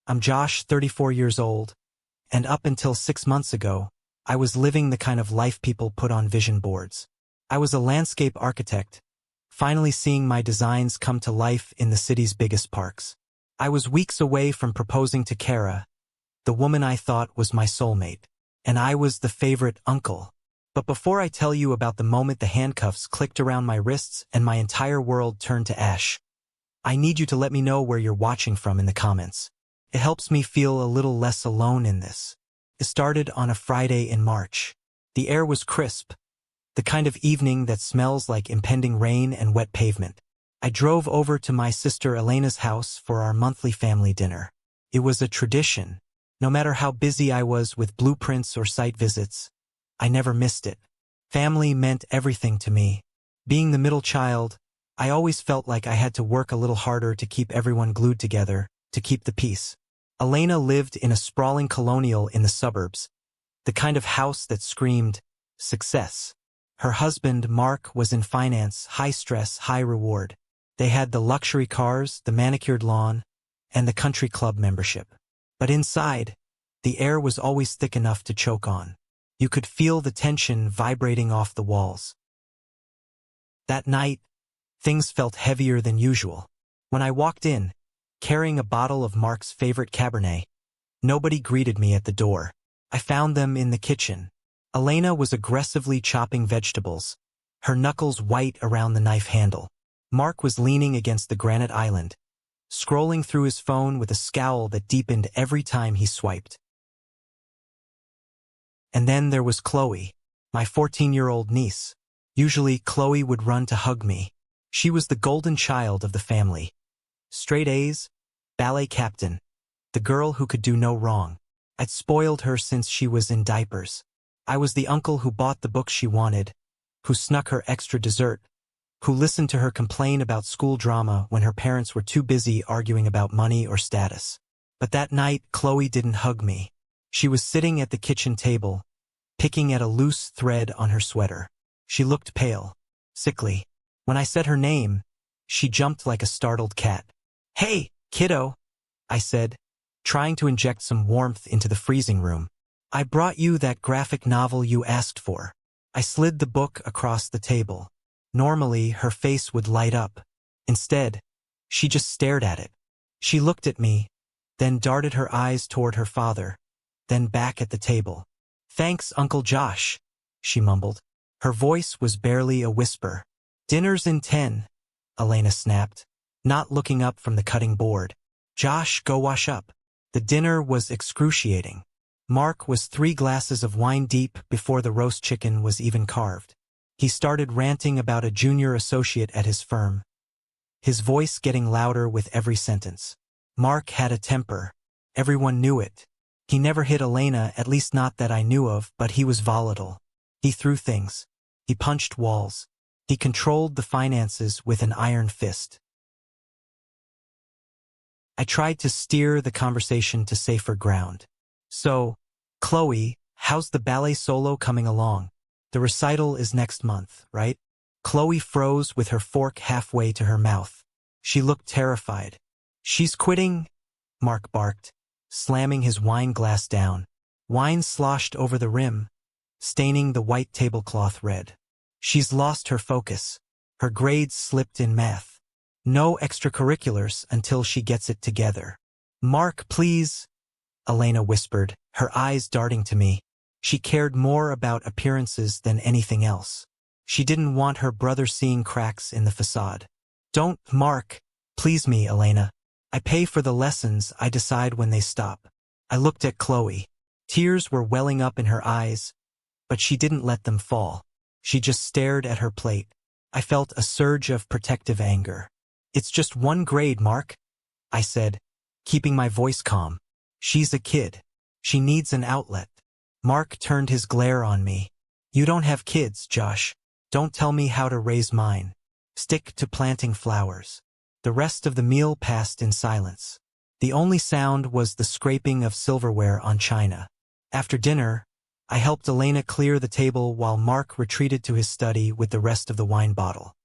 I'm Josh, 34 years old, and up until 6 months ago, I was living the kind of life people put on vision boards. I was a landscape architect, finally seeing my designs come to life in the city's biggest parks. I was weeks away from proposing to Kara, the woman I thought was my soulmate, and I was the favorite uncle. But before I tell you about the moment the handcuffs clicked around my wrists and my entire world turned to ash, I need you to let me know where you're watching from in the comments. It helps me feel a little less alone in this. It started on a Friday in March. The air was crisp, the kind of evening that smells like impending rain and wet pavement. I drove over to my sister Elena's house for our monthly family dinner. It was a tradition. No matter how busy I was with blueprints or site visits, I never missed it. Family meant everything to me. Being the middle child, I always felt like I had to work a little harder to keep everyone glued together, to keep the peace. Elena lived in a sprawling colonial in the suburbs, the kind of house that screamed success. Her husband, Mark, was in finance, high stress, high reward. They had the luxury cars, the manicured lawn, and the country club membership. But inside, the air was always thick enough to choke on. You could feel the tension vibrating off the walls. That night, things felt heavier than usual. When I walked in, carrying a bottle of Mark's favorite Cabernet, nobody greeted me at the door. I found them in the kitchen. Elena was aggressively chopping vegetables, her knuckles white around the knife handle. Mark was leaning against the granite island, scrolling through his phone with a scowl that deepened every time he swiped. And then there was Chloe, my 14-year-old niece. Usually, Chloe would run to hug me. She was the golden child of the family. Straight A's, ballet captain, the girl who could do no wrong. I'd spoiled her since she was in diapers. I was the uncle who bought the books she wanted, who snuck her extra dessert, who listened to her complain about school drama when her parents were too busy arguing about money or status. But that night, Chloe didn't hug me. She was sitting at the kitchen table, picking at a loose thread on her sweater. She looked pale, sickly. When I said her name, she jumped like a startled cat. "Hey, kiddo," I said, trying to inject some warmth into the freezing room. "I brought you that graphic novel you asked for." I slid the book across the table. Normally, her face would light up. Instead, she just stared at it. She looked at me, then darted her eyes toward her father, then back at the table. "Thanks, Uncle Josh," she mumbled. Her voice was barely a whisper. "Dinner's in 10, Elena snapped, not looking up from the cutting board. "Josh, go wash up." The dinner was excruciating. Mark was 3 glasses of wine deep before the roast chicken was even carved. He started ranting about a junior associate at his firm, his voice getting louder with every sentence. Mark had a temper. Everyone knew it. He never hit Elena, at least not that I knew of, but he was volatile. He threw things. He punched walls. He controlled the finances with an iron fist. I tried to steer the conversation to safer ground. "So, Chloe, how's the ballet solo coming along? The recital is next month, right?" Chloe froze with her fork halfway to her mouth. She looked terrified. "She's quitting," Mark barked, slamming his wine glass down. Wine sloshed over the rim, staining the white tablecloth red. "She's lost her focus. Her grades slipped in math. No extracurriculars until she gets it together." "Mark, please," Elena whispered, her eyes darting to me. She cared more about appearances than anything else. She didn't want her brother seeing cracks in the facade. "Don't, Mark. Please me, Elena. I pay for the lessons, I decide when they stop." I looked at Chloe. Tears were welling up in her eyes, but she didn't let them fall. She just stared at her plate. I felt a surge of protective anger. "It's just 1 grade, Mark," I said, keeping my voice calm. "She's a kid. She needs an outlet." Mark turned his glare on me. "You don't have kids, Josh. Don't tell me how to raise mine. Stick to planting flowers." The rest of the meal passed in silence. The only sound was the scraping of silverware on china. After dinner, I helped Elena clear the table while Mark retreated to his study with the rest of the wine bottle.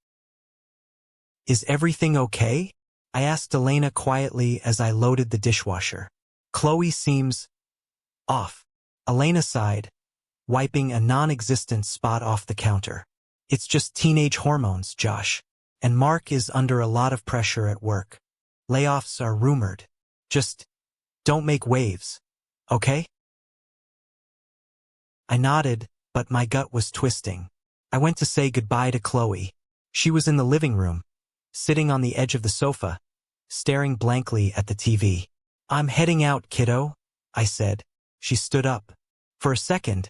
"Is everything okay?" I asked Elena quietly as I loaded the dishwasher. Chloe seems off. Elena sighed, wiping a non-existent spot off the counter. It's just teenage hormones, Josh. And Mark is under a lot of pressure at work. Layoffs are rumored. Just don't make waves, okay? I nodded, but my gut was twisting. I went to say goodbye to Chloe. She was in the living room, sitting on the edge of the sofa, staring blankly at the TV. I'm heading out, kiddo, I said. She stood up. For a second,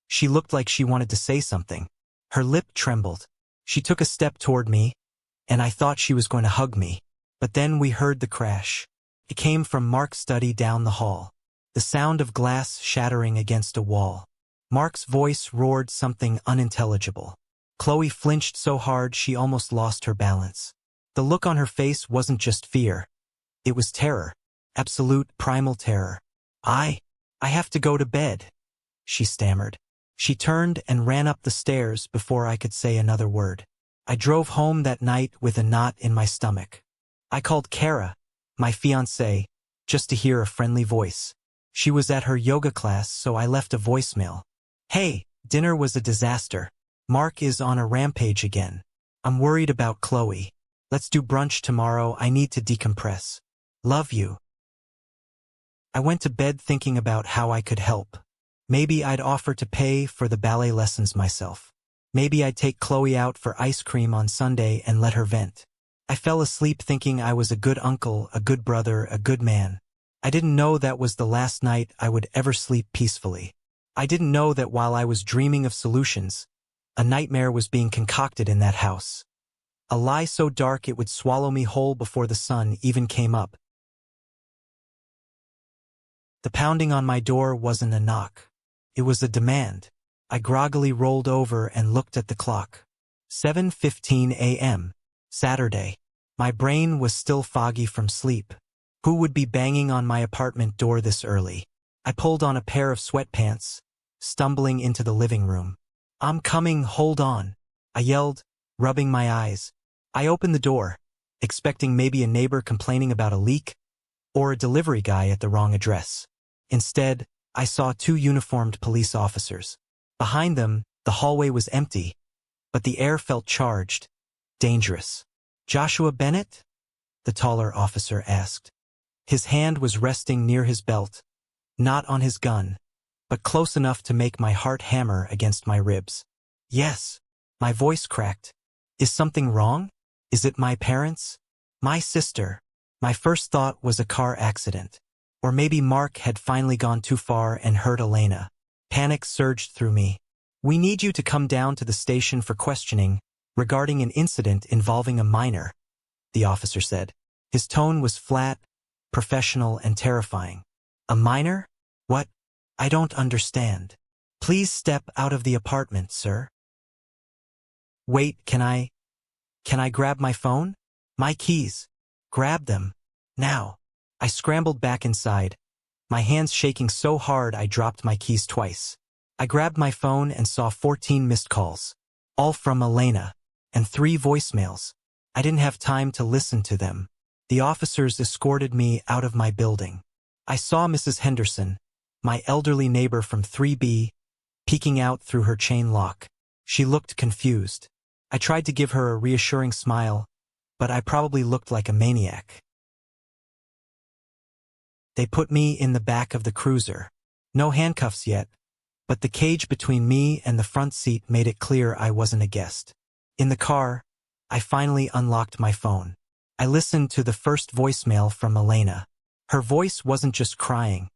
she looked like she wanted to say something. Her lip trembled. She took a step toward me, and I thought she was going to hug me. But then we heard the crash. It came from Mark's study down the hall. The sound of glass shattering against a wall. Mark's voice roared something unintelligible. Chloe flinched so hard she almost lost her balance. The look on her face wasn't just fear. It was terror. Absolute primal terror. I have to go to bed, she stammered. She turned and ran up the stairs before I could say another word. I drove home that night with a knot in my stomach. I called Kara, my fiancée, just to hear a friendly voice. She was at her yoga class, so I left a voicemail. Hey, dinner was a disaster. Mark is on a rampage again. I'm worried about Chloe. Let's do brunch tomorrow. I need to decompress. Love you. I went to bed thinking about how I could help. Maybe I'd offer to pay for the ballet lessons myself. Maybe I'd take Chloe out for ice cream on Sunday and let her vent. I fell asleep thinking I was a good uncle, a good brother, a good man. I didn't know that was the last night I would ever sleep peacefully. I didn't know that while I was dreaming of solutions, a nightmare was being concocted in that house. A lie so dark it would swallow me whole before the sun even came up. The pounding on my door wasn't a knock. It was a demand. I groggily rolled over and looked at the clock. 7:15 a.m. Saturday. My brain was still foggy from sleep. Who would be banging on my apartment door this early? I pulled on a pair of sweatpants, stumbling into the living room. I'm coming, hold on, I yelled, rubbing my eyes. I opened the door, expecting maybe a neighbor complaining about a leak, or a delivery guy at the wrong address. Instead, I saw two uniformed police officers. Behind them, the hallway was empty, but the air felt charged, dangerous. Joshua Bennett? The taller officer asked. His hand was resting near his belt, not on his gun, but close enough to make my heart hammer against my ribs. Yes. My voice cracked. Is something wrong? Is it my parents? My sister? My first thought was a car accident. Or maybe Mark had finally gone too far and hurt Elena. Panic surged through me. We need you to come down to the station for questioning regarding an incident involving a minor, the officer said. His tone was flat, professional, and terrifying. A minor? What? I don't understand. Please step out of the apartment, sir. Wait, can I grab my phone? My keys. Grab them. Now. I scrambled back inside, my hands shaking so hard I dropped my keys twice. I grabbed my phone and saw 14 missed calls, all from Elena, and 3 voicemails. I didn't have time to listen to them. The officers escorted me out of my building. I saw Mrs. Henderson, my elderly neighbor from 3B, peeking out through her chain lock. She looked confused. I tried to give her a reassuring smile, but I probably looked like a maniac. They put me in the back of the cruiser. No handcuffs yet, but the cage between me and the front seat made it clear I wasn't a guest. In the car, I finally unlocked my phone. I listened to the first voicemail from Elena. Her voice wasn't just crying.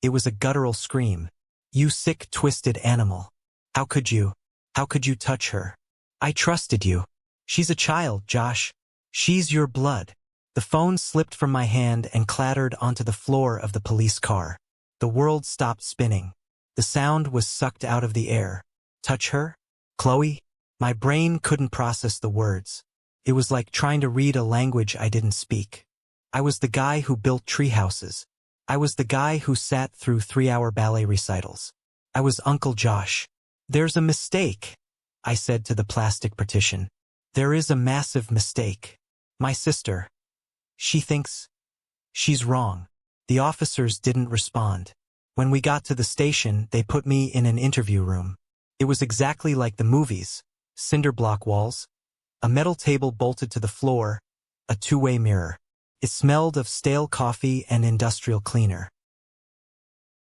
It was a guttural scream. You sick, twisted animal. How could you touch her? I trusted you. She's a child, Josh. She's your blood. The phone slipped from my hand and clattered onto the floor of the police car. The world stopped spinning. The sound was sucked out of the air. Touch her? Chloe? My brain couldn't process the words. It was like trying to read a language I didn't speak. I was the guy who built treehouses. I was the guy who sat through 3-hour ballet recitals. I was Uncle Josh. There's a mistake, I said to the plastic partition. There is a massive mistake. My sister. She thinks she's wrong. The officers didn't respond. When we got to the station, they put me in an interview room. It was exactly like the movies. Cinder block walls, a metal table bolted to the floor, a two-way mirror. It smelled of stale coffee and industrial cleaner.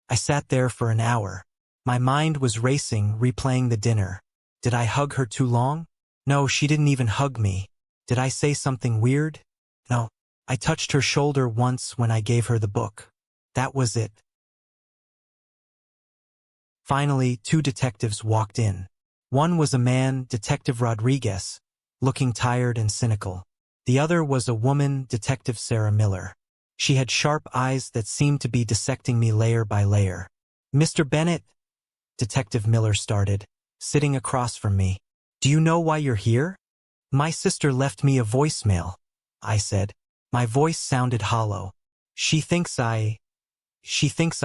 I sat there for an hour. My mind was racing, replaying the dinner. Did I hug her too long? No, she didn't even hug me. Did I say something weird? No. I touched her shoulder once when I gave her the book. That was it. Finally, two detectives walked in. One was a man, Detective Rodriguez, looking tired and cynical. The other was a woman, Detective Sarah Miller. She had sharp eyes that seemed to be dissecting me layer by layer. Mr. Bennett, Detective Miller started, sitting across from me. Do you know why you're here? My sister left me a voicemail, I said. My voice sounded hollow. She thinks I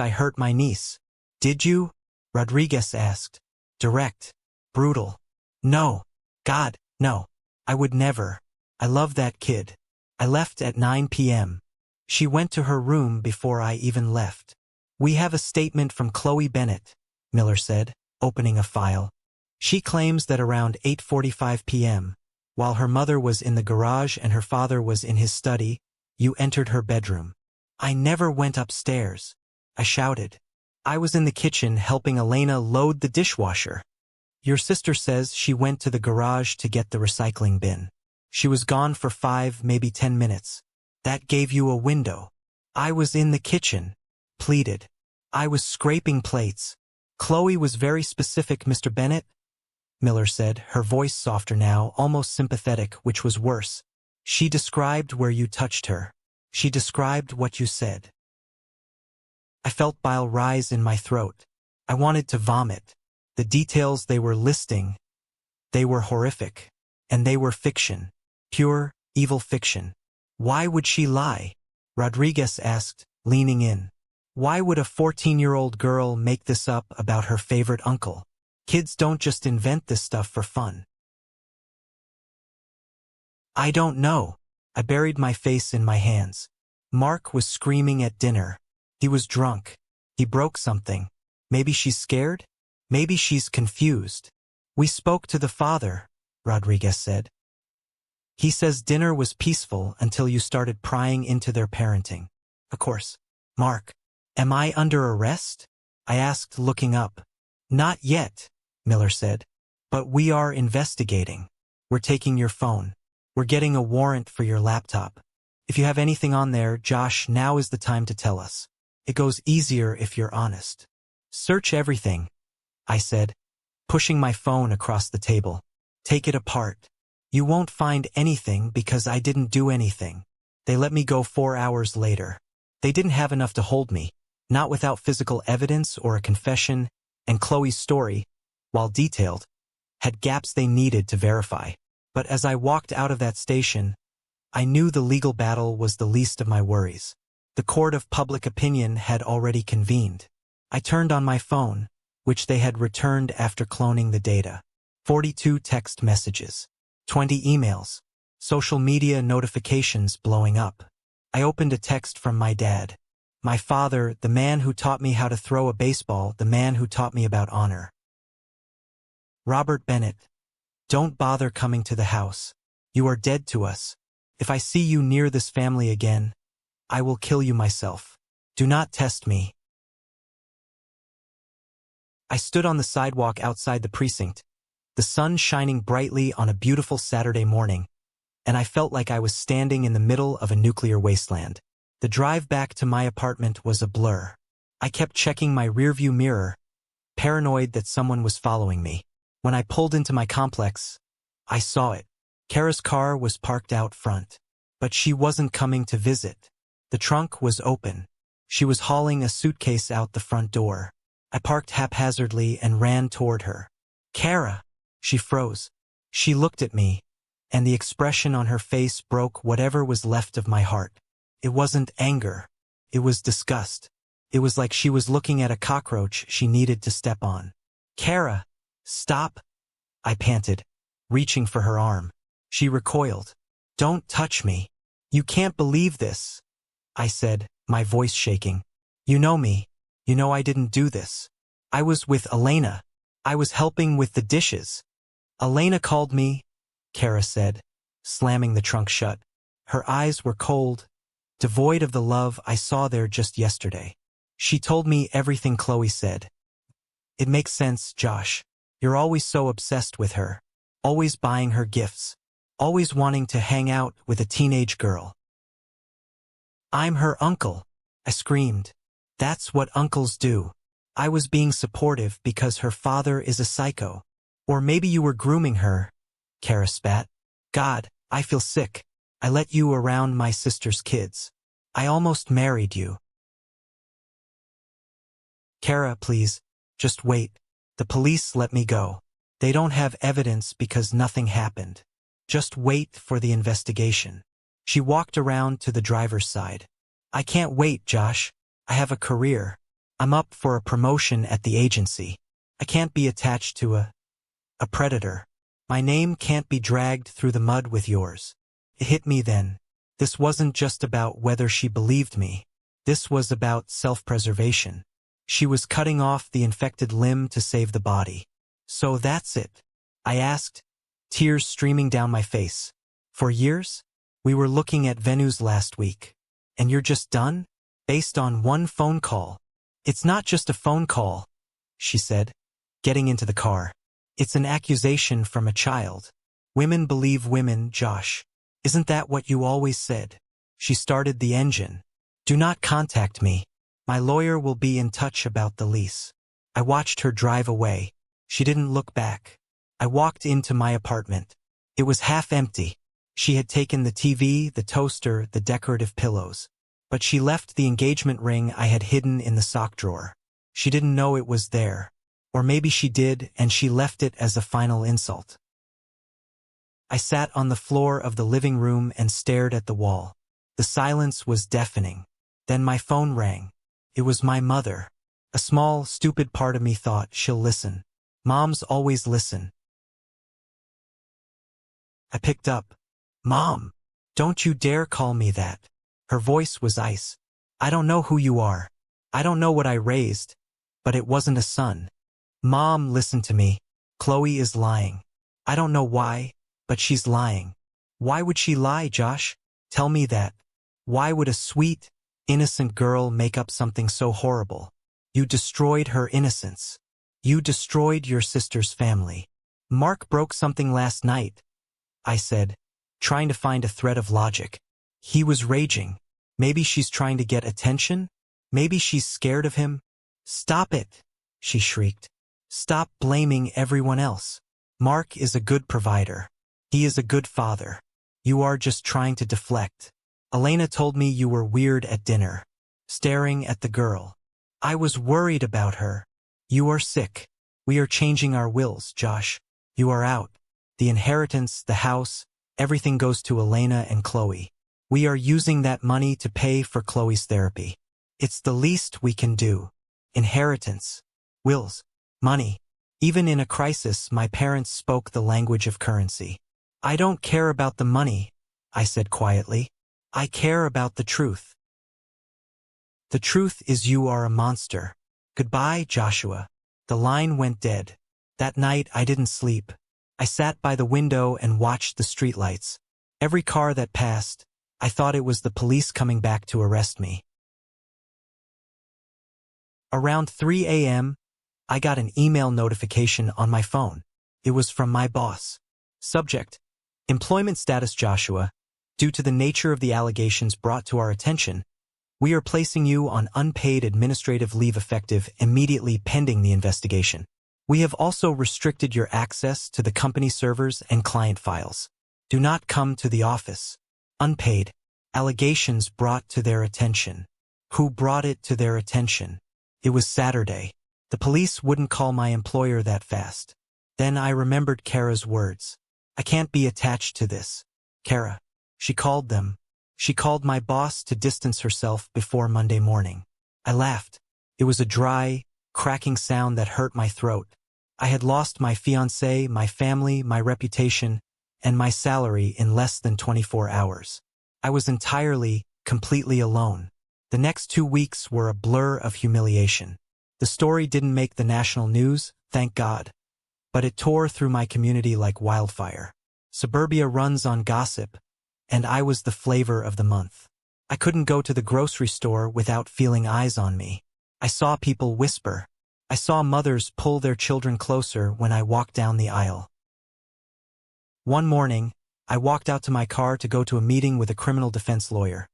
hurt my niece. Did you? Rodriguez asked. Direct. Brutal. No. God, no. I would never. I love that kid. I left at 9 p.m. She went to her room before I even left. We have a statement from Chloe Bennett, Miller said, opening a file. She claims that around 8:45 p.m., while her mother was in the garage and her father was in his study, you entered her bedroom. I never went upstairs. I shouted. I was in the kitchen helping Elena load the dishwasher. Your sister says she went to the garage to get the recycling bin. She was gone for 5, maybe 10 minutes. That gave you a window. I was in the kitchen, pleaded. I was scraping plates. Chloe was very specific, Mr. Bennett, Miller said, her voice softer now, almost sympathetic, which was worse. She described where you touched her. She described what you said. I felt bile rise in my throat. I wanted to vomit. The details they were listing, they were horrific. And they were fiction. Pure, evil fiction. Why would she lie? Rodriguez asked, leaning in. Why would a 14-year-old girl make this up about her favorite uncle? Kids don't just invent this stuff for fun. I don't know. I buried my face in my hands. Mark was screaming at dinner. He was drunk. He broke something. Maybe she's scared? Maybe she's confused. We spoke to the father, Rodriguez said. He says dinner was peaceful until you started prying into their parenting. Of course. Mark, am I under arrest? I asked, looking up. Not yet, Miller said. But we are investigating. We're taking your phone. We're getting a warrant for your laptop. If you have anything on there, Josh, now is the time to tell us. It goes easier if you're honest. Search everything, I said, pushing my phone across the table. Take it apart. You won't find anything because I didn't do anything. They let me go 4 hours later. They didn't have enough to hold me, not without physical evidence or a confession, and Chloe's story, while detailed, had gaps they needed to verify. But as I walked out of that station, I knew the legal battle was the least of my worries. The court of public opinion had already convened. I turned on my phone, which they had returned after cloning the data. 42 text messages. 20 emails. Social media notifications blowing up. I opened a text from my dad. My father, the man who taught me how to throw a baseball, the man who taught me about honor. Robert Bennett. Don't bother coming to the house. You are dead to us. If I see you near this family again, I will kill you myself. Do not test me. I stood on the sidewalk outside the precinct, the sun shining brightly on a beautiful Saturday morning, and I felt like I was standing in the middle of a nuclear wasteland. The drive back to my apartment was a blur. I kept checking my rearview mirror, paranoid that someone was following me. When I pulled into my complex, I saw it. Kara's car was parked out front, but she wasn't coming to visit. The trunk was open. She was hauling a suitcase out the front door. I parked haphazardly and ran toward her. Kara! She froze. She looked at me, and the expression on her face broke whatever was left of my heart. It wasn't anger. It was disgust. It was like she was looking at a cockroach she needed to step on. Kara! Stop! I panted, reaching for her arm. She recoiled. Don't touch me. You can't believe this, I said, my voice shaking. You know me. You know I didn't do this. I was with Elena. I was helping with the dishes. Elena called me, Kara said, slamming the trunk shut. Her eyes were cold, devoid of the love I saw there just yesterday. She told me everything Chloe said. It makes sense, Josh. You're always so obsessed with her. Always buying her gifts. Always wanting to hang out with a teenage girl. I'm her uncle, I screamed. That's what uncles do. I was being supportive because her father is a psycho. Or maybe you were grooming her, Kara spat. God, I feel sick. I let you around my sister's kids. I almost married you. Kara, please, just wait. The police let me go. They don't have evidence because nothing happened. Just wait for the investigation. She walked around to the driver's side. I can't wait, Josh. I have a career. I'm up for a promotion at the agency. I can't be attached to a predator. My name can't be dragged through the mud with yours. It hit me then. This wasn't just about whether she believed me. This was about self-preservation. She was cutting off the infected limb to save the body. So that's it? I asked, tears streaming down my face. For years? We were looking at venues last week. And you're just done? Based on one phone call. It's not just a phone call, she said, getting into the car. It's an accusation from a child. Women believe women, Josh. Isn't that what you always said? She started the engine. Do not contact me. My lawyer will be in touch about the lease. I watched her drive away. She didn't look back. I walked into my apartment. It was half empty. She had taken the TV, the toaster, the decorative pillows. But she left the engagement ring I had hidden in the sock drawer. She didn't know it was there. Or maybe she did, and she left it as a final insult. I sat on the floor of the living room and stared at the wall. The silence was deafening. Then my phone rang. It was my mother. A small, stupid part of me thought, she'll listen. Moms always listen. I picked up. Mom, don't you dare call me that. Her voice was ice. I don't know who you are. I don't know what I raised. But it wasn't a son. Mom, listen to me. Chloe is lying. I don't know why, but she's lying. Why would she lie, Josh? Tell me that. Why would a sweet, innocent girl make up something so horrible? You destroyed her innocence. You destroyed your sister's family. Mark broke something last night, I said, trying to find a thread of logic. He was raging. Maybe she's trying to get attention? Maybe she's scared of him? Stop it, she shrieked. Stop blaming everyone else. Mark is a good provider. He is a good father. You are just trying to deflect. Elena told me you were weird at dinner, staring at the girl. I was worried about her. You are sick. We are changing our wills, Josh. You are out. The inheritance, the house, everything goes to Elena and Chloe. We are using that money to pay for Chloe's therapy. It's the least we can do. Inheritance, wills, money. Even in a crisis, my parents spoke the language of currency. I don't care about the money, I said quietly. I care about the truth. The truth is you are a monster. Goodbye, Joshua. The line went dead. That night I didn't sleep. I sat by the window and watched the streetlights. Every car that passed, I thought it was the police coming back to arrest me. Around 3 a.m., I got an email notification on my phone. It was from my boss. Subject: Employment status Joshua. Due to the nature of the allegations brought to our attention, we are placing you on unpaid administrative leave effective immediately pending the investigation. We have also restricted your access to the company servers and client files. Do not come to the office. Unpaid. Allegations brought to their attention. Who brought it to their attention? It was Saturday. The police wouldn't call my employer that fast. Then I remembered Kara's words. I can't be attached to this. Kara. She called them. She called my boss to distance herself before Monday morning. I laughed. It was a dry, cracking sound that hurt my throat. I had lost my fiancé, my family, my reputation, and my salary in less than 24 hours. I was entirely, completely alone. The next 2 weeks were a blur of humiliation. The story didn't make the national news, thank God, but it tore through my community like wildfire. Suburbia runs on gossip, and I was the flavor of the month. I couldn't go to the grocery store without feeling eyes on me. I saw people whisper. I saw mothers pull their children closer when I walked down the aisle. One morning, I walked out to my car to go to a meeting with a criminal defense lawyer.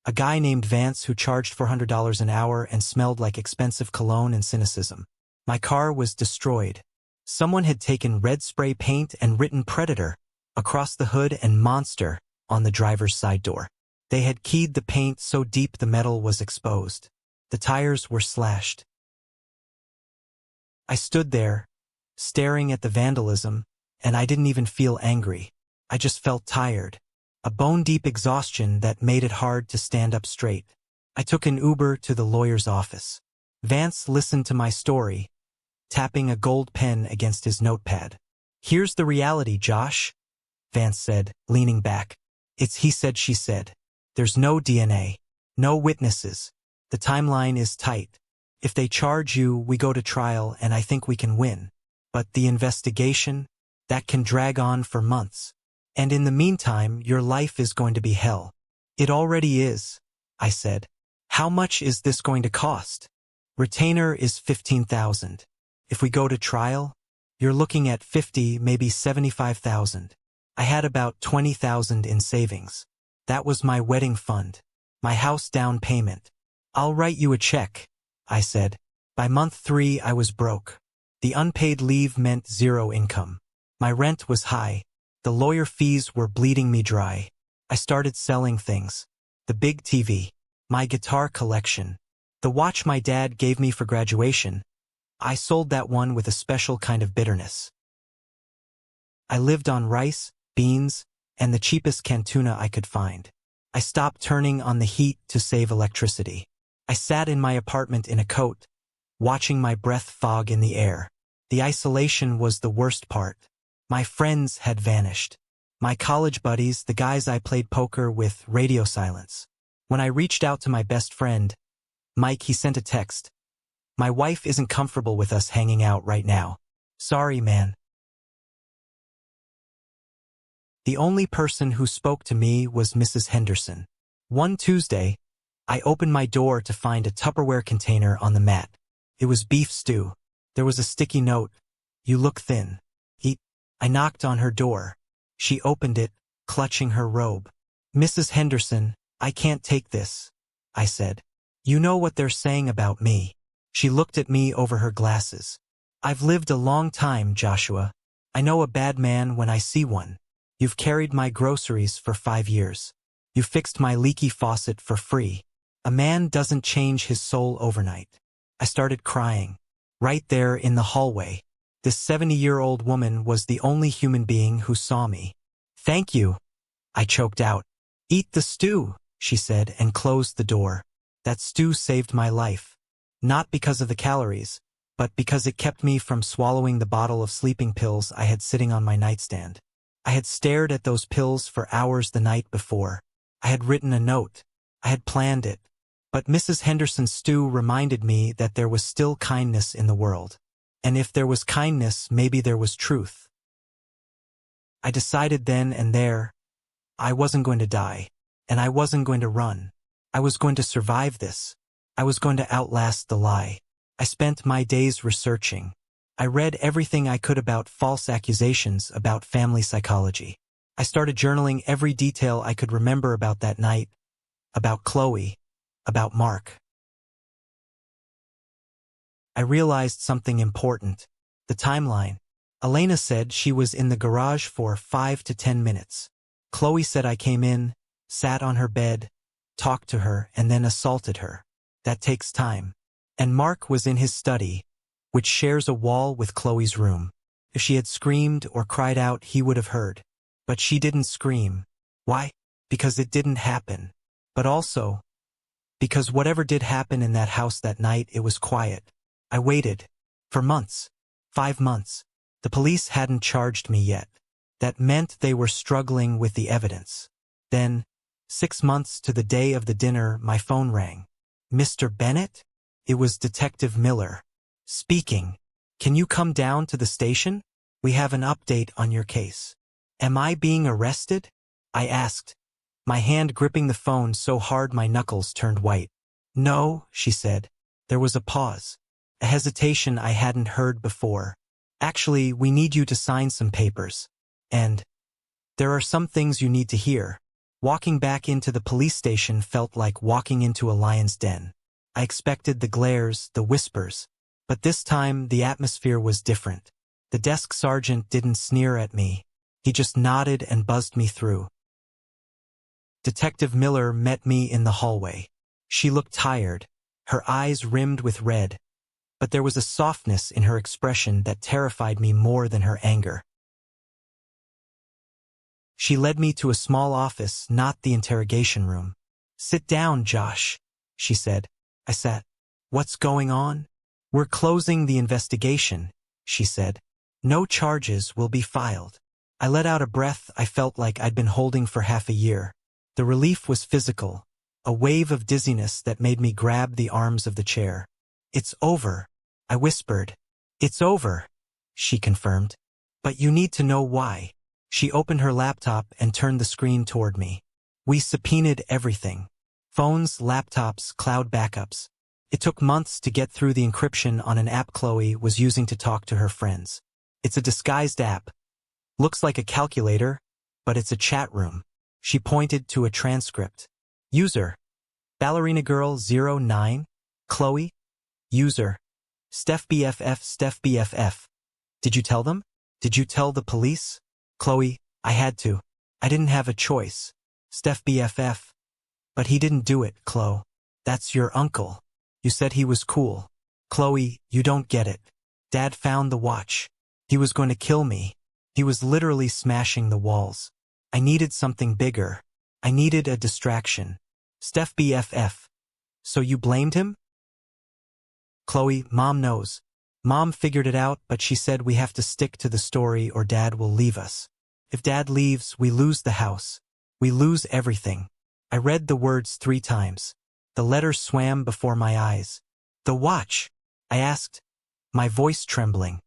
A guy named Vance who charged $400 an hour and smelled like expensive cologne and cynicism. My car was destroyed. Someone had taken red spray paint and written Predator across the hood and Monster on the driver's side door. They had keyed the paint so deep the metal was exposed. The tires were slashed. I stood there, staring at the vandalism, and I didn't even feel angry. I just felt tired. A bone-deep exhaustion that made it hard to stand up straight. I took an Uber to the lawyer's office. Vance listened to my story, tapping a gold pen against his notepad. "Here's the reality, Josh," Vance said, leaning back. "It's he said, she said. There's no DNA, no witnesses. The timeline is tight. If they charge you, we go to trial and I think we can win. But the investigation, that can drag on for months. And in the meantime, your life is going to be hell." "It already is," I said. "How much is this going to cost?" "Retainer is $15,000. If we go to trial, you're looking at $50,000, maybe $75,000. I had about $20,000 in savings. That was my wedding fund, my house down payment. "I'll write you a check," I said. By month 3, I was broke. The unpaid leave meant zero income. My rent was high. The lawyer fees were bleeding me dry. I started selling things. The big TV, my guitar collection, the watch my dad gave me for graduation. I sold that one with a special kind of bitterness. I lived on rice, beans, and the cheapest canned tuna I could find. I stopped turning on the heat to save electricity. I sat in my apartment in a coat, watching my breath fog in the air. The isolation was the worst part. My friends had vanished. My college buddies, the guys I played poker with, radio silence. When I reached out to my best friend, Mike, he sent a text. "My wife isn't comfortable with us hanging out right now. Sorry, man." The only person who spoke to me was Mrs. Henderson. One Tuesday, I opened my door to find a Tupperware container on the mat. It was beef stew. There was a sticky note. "You look thin. Eat." I knocked on her door. She opened it, clutching her robe. "Mrs. Henderson, I can't take this," I said. "You know what they're saying about me." She looked at me over her glasses. "I've lived a long time, Joshua. I know a bad man when I see one. You've carried my groceries for 5 years. You fixed my leaky faucet for free. A man doesn't change his soul overnight." I started crying. Right there in the hallway. This 70-year-old woman was the only human being who saw me. "Thank you," I choked out. "Eat the stew," she said and closed the door. That stew saved my life. Not because of the calories, but because it kept me from swallowing the bottle of sleeping pills I had sitting on my nightstand. I had stared at those pills for hours the night before. I had written a note. I had planned it. But Mrs. Henderson's stew reminded me that there was still kindness in the world. And if there was kindness, maybe there was truth. I decided then and there, I wasn't going to die, and I wasn't going to run. I was going to survive this. I was going to outlast the lie. I spent my days researching. I read everything I could about false accusations, about family psychology. I started journaling every detail I could remember about that night, about Chloe, about Mark. I realized something important. The timeline. Elena said she was in the garage for 5 to 10 minutes. Chloe said I came in, sat on her bed, talked to her, and then assaulted her. That takes time. And Mark was in his study, which shares a wall with Chloe's room. If she had screamed or cried out, he would have heard. But she didn't scream. Why? Because it didn't happen. But also, because whatever did happen in that house that night, it was quiet. I waited. For months. 5 months. The police hadn't charged me yet. That meant they were struggling with the evidence. Then, 6 months to the day of the dinner, my phone rang. Mr. Bennett? It was Detective Miller. Speaking. Can you come down to the station? We have an update on your case. Am I being arrested? I asked, my hand gripping the phone so hard my knuckles turned white. No, she said. There was a pause. A hesitation I hadn't heard before. Actually, we need you to sign some papers. And there are some things you need to hear. Walking back into the police station felt like walking into a lion's den. I expected the glares, the whispers. But this time, the atmosphere was different. The desk sergeant didn't sneer at me. He just nodded and buzzed me through. Detective Miller met me in the hallway. She looked tired, her eyes rimmed with red, but there was a softness in her expression that terrified me more than her anger. She led me to a small office, not the interrogation room. Sit down, Josh, she said. I sat. What's going on? We're closing the investigation, she said. No charges will be filed. I let out a breath I felt like I'd been holding for half a year. The relief was physical, a wave of dizziness that made me grab the arms of the chair. It's over, I whispered. It's over, she confirmed. But you need to know why. She opened her laptop and turned the screen toward me. We subpoenaed everything. Phones, laptops, cloud backups. It took months to get through the encryption on an app Chloe was using to talk to her friends. It's a disguised app. Looks like a calculator, but it's a chat room. She pointed to a transcript. User. Ballerina Girl 09. Chloe. User. Steph BFF Steph BFF. Did you tell them? Did you tell the police? Chloe, I had to. I didn't have a choice. Steph BFF. But he didn't do it, Chloe. That's your uncle. You said he was cool. Chloe, you don't get it. Dad found the watch. He was going to kill me. He was literally smashing the walls. I needed something bigger. I needed a distraction. Steph BFF. So you blamed him? Chloe, Mom knows. Mom figured it out, but she said we have to stick to the story or Dad will leave us. If Dad leaves, we lose the house. We lose everything. I read the words 3 times. The letters swam before my eyes. The watch? I asked, my voice trembling.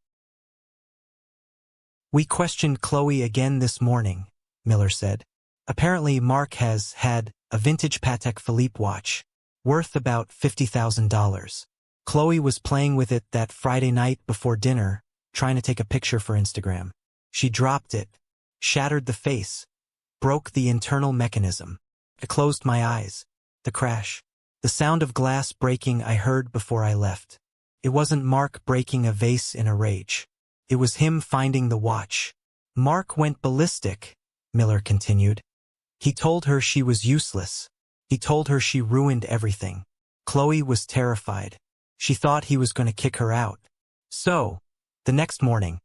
We questioned Chloe again this morning, Miller said. Apparently Mark has had a vintage Patek Philippe watch, worth about $50,000. Chloe was playing with it that Friday night before dinner, trying to take a picture for Instagram. She dropped it, shattered the face, broke the internal mechanism. I closed my eyes. The crash. The sound of glass breaking I heard before I left. It wasn't Mark breaking a vase in a rage. It was him finding the watch. Mark went ballistic, Miller continued. He told her she was useless. He told her she ruined everything. Chloe was terrified. She thought he was going to kick her out. So, the next morning,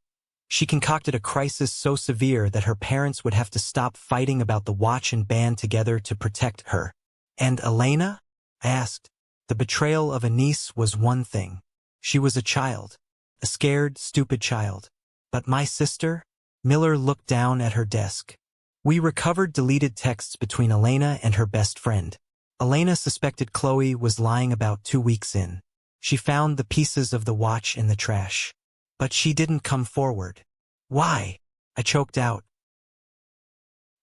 she concocted a crisis so severe that her parents would have to stop fighting about the watch and band together to protect her. And Elena? I asked. The betrayal of a niece was one thing. She was a child. A scared, stupid child. But my sister? Miller looked down at her desk. We recovered deleted texts between Elena and her best friend. Elena suspected Chloe was lying about 2 weeks in. She found the pieces of the watch in the trash. But she didn't come forward. Why? I choked out.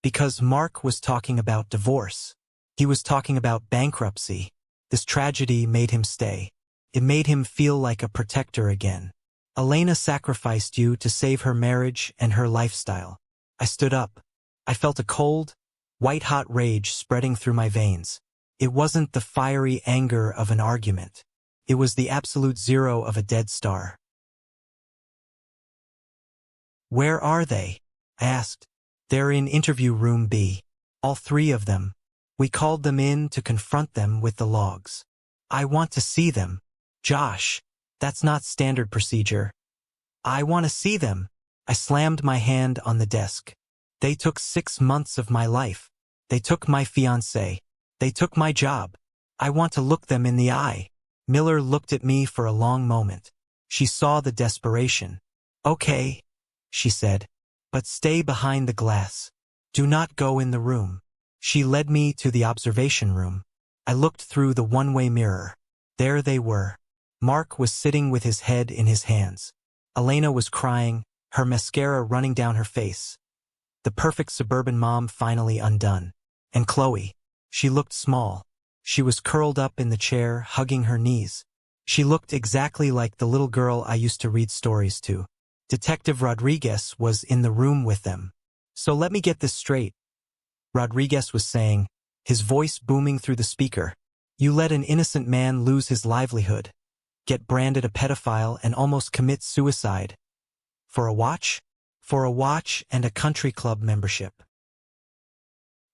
Because Mark was talking about divorce. He was talking about bankruptcy. This tragedy made him stay. It made him feel like a protector again. Elena sacrificed you to save her marriage and her lifestyle. I stood up. I felt a cold, white-hot rage spreading through my veins. It wasn't the fiery anger of an argument. It was the absolute zero of a dead star. Where are they? I asked. They're in interview room B. All 3 of them. We called them in to confront them with the logs. I want to see them. Josh, that's not standard procedure. I want to see them. I slammed my hand on the desk. They took 6 months of my life. They took my fiancé. They took my job. I want to look them in the eye. Miller looked at me for a long moment. She saw the desperation. Okay, she said, but stay behind the glass. Do not go in the room. She led me to the observation room. I looked through the one-way mirror. There they were. Mark was sitting with his head in his hands. Elena was crying, her mascara running down her face. The perfect suburban mom finally undone. And Chloe. She looked small. She was curled up in the chair, hugging her knees. She looked exactly like the little girl I used to read stories to. Detective Rodriguez was in the room with them. So let me get this straight. Rodriguez was saying, his voice booming through the speaker. You let an innocent man lose his livelihood, get branded a pedophile, and almost commit suicide. For a watch? For a watch and a country club membership.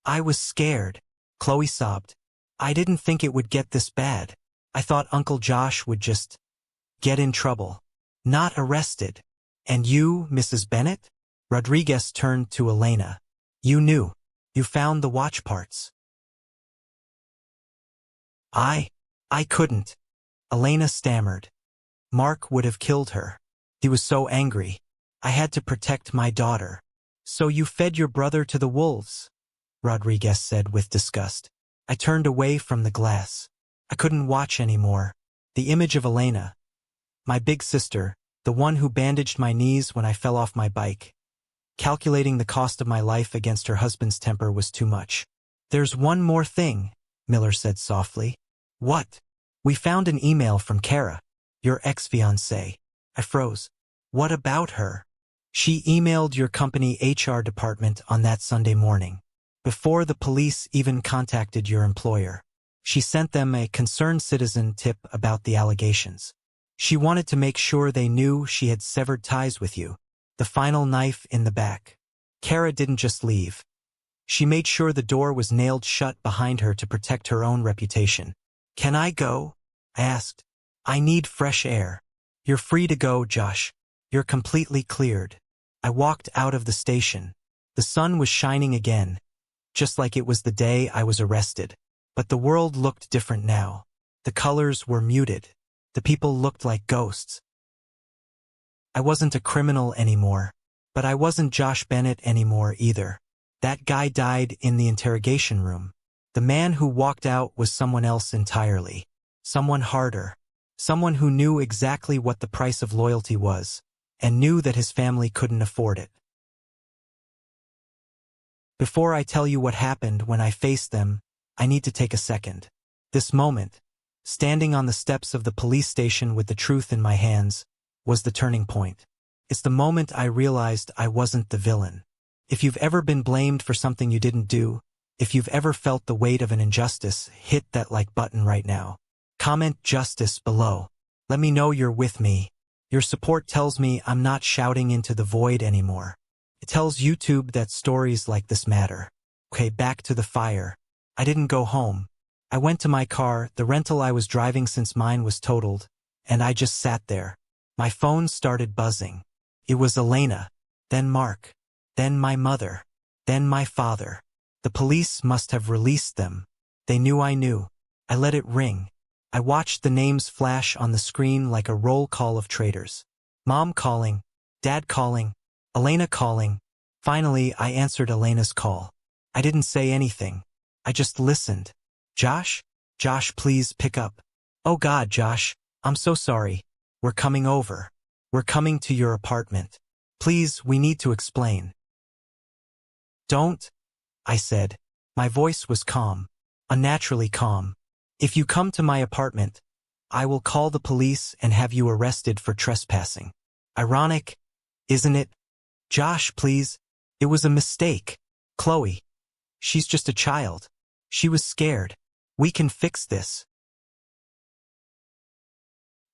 I was scared. Chloe sobbed. I didn't think it would get this bad. I thought Uncle Josh would just get in trouble. Not arrested. And you, Mrs. Bennett? Rodriguez turned to Elena. You knew. You found the watch parts. I couldn't. Elena stammered. Mark would have killed her. He was so angry. I had to protect my daughter. So you fed your brother to the wolves? Rodriguez said with disgust. I turned away from the glass. I couldn't watch anymore. The image of Elena, my big sister, the one who bandaged my knees when I fell off my bike. Calculating the cost of my life against her husband's temper was too much. There's one more thing, Miller said softly. What? We found an email from Kara, your ex-fiancée. I froze. What about her? She emailed your company HR department on that Sunday morning, before the police even contacted your employer. She sent them a concerned citizen tip about the allegations. She wanted to make sure they knew she had severed ties with you. The final knife in the back. Kara didn't just leave. She made sure the door was nailed shut behind her to protect her own reputation. Can I go? I asked. I need fresh air. You're free to go, Josh. You're completely cleared. I walked out of the station. The sun was shining again, just like it was the day I was arrested. But the world looked different now. The colors were muted. The people looked like ghosts. I wasn't a criminal anymore, but I wasn't Josh Bennett anymore either. That guy died in the interrogation room. The man who walked out was someone else entirely. Someone harder. Someone who knew exactly what the price of loyalty was, and knew that his family couldn't afford it. Before I tell you what happened when I faced them, I need to take a second. This moment, standing on the steps of the police station with the truth in my hands, was the turning point. It's the moment I realized I wasn't the villain. If you've ever been blamed for something you didn't do, if you've ever felt the weight of an injustice, hit that like button right now. Comment justice below. Let me know you're with me. Your support tells me I'm not shouting into the void anymore. It tells YouTube that stories like this matter. Okay, back to the fire. I didn't go home. I went to my car, the rental I was driving since mine was totaled, and I just sat there. My phone started buzzing. It was Elena, then Mark, then my mother, then my father. The police must have released them. They knew I knew. I let it ring. I watched the names flash on the screen like a roll call of traitors. Mom calling, Dad calling, Elena calling. Finally, I answered Elena's call. I didn't say anything. I just listened. Josh? Josh, please pick up. Oh God, Josh, I'm so sorry. We're coming over. We're coming to your apartment. Please, we need to explain. Don't, I said. My voice was calm, unnaturally calm. If you come to my apartment, I will call the police and have you arrested for trespassing. Ironic, isn't it? Josh, please. It was a mistake. Chloe. She's just a child. She was scared. We can fix this.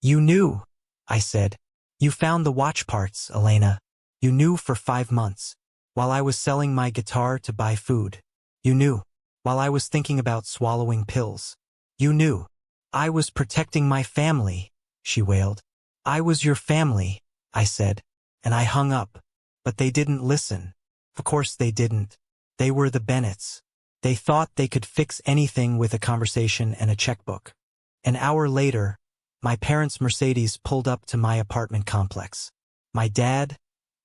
You knew, I said. You found the watch parts, Elena. You knew for 5 months. While I was selling my guitar to buy food. You knew. While I was thinking about swallowing pills. You knew. I was protecting my family, she wailed. I was your family, I said. And I hung up. But they didn't listen. Of course they didn't. They were the Bennetts. They thought they could fix anything with a conversation and a checkbook. An hour later, my parents' Mercedes pulled up to my apartment complex. My dad,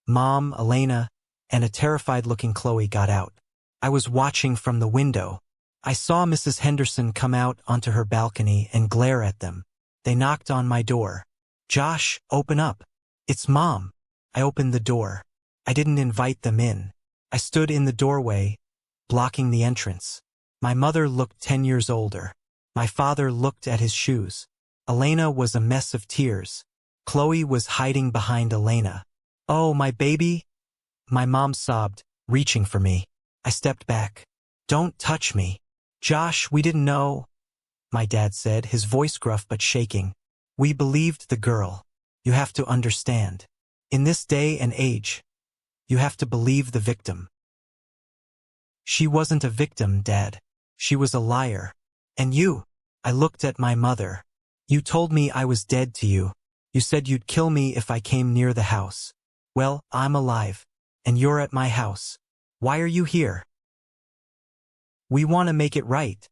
Mom, Elena, and a terrified-looking Chloe got out. I was watching from the window. I saw Mrs. Henderson come out onto her balcony and glare at them. They knocked on my door. "Josh, open up. It's Mom." I opened the door. I didn't invite them in. I stood in the doorway, blocking the entrance. My mother looked 10 years older. My father looked at his shoes. Elena was a mess of tears. Chloe was hiding behind Elena. "Oh, my baby." My mom sobbed, reaching for me. I stepped back. "Don't touch me." "Josh, we didn't know," my dad said, his voice gruff but shaking. "We believed the girl. You have to understand. In this day and age, you have to believe the victim." "She wasn't a victim, Dad. She was a liar. And you," I looked at my mother, "you told me I was dead to you. You said you'd kill me if I came near the house. Well, I'm alive. And you're at my house. Why are you here?" "We want to make it right,"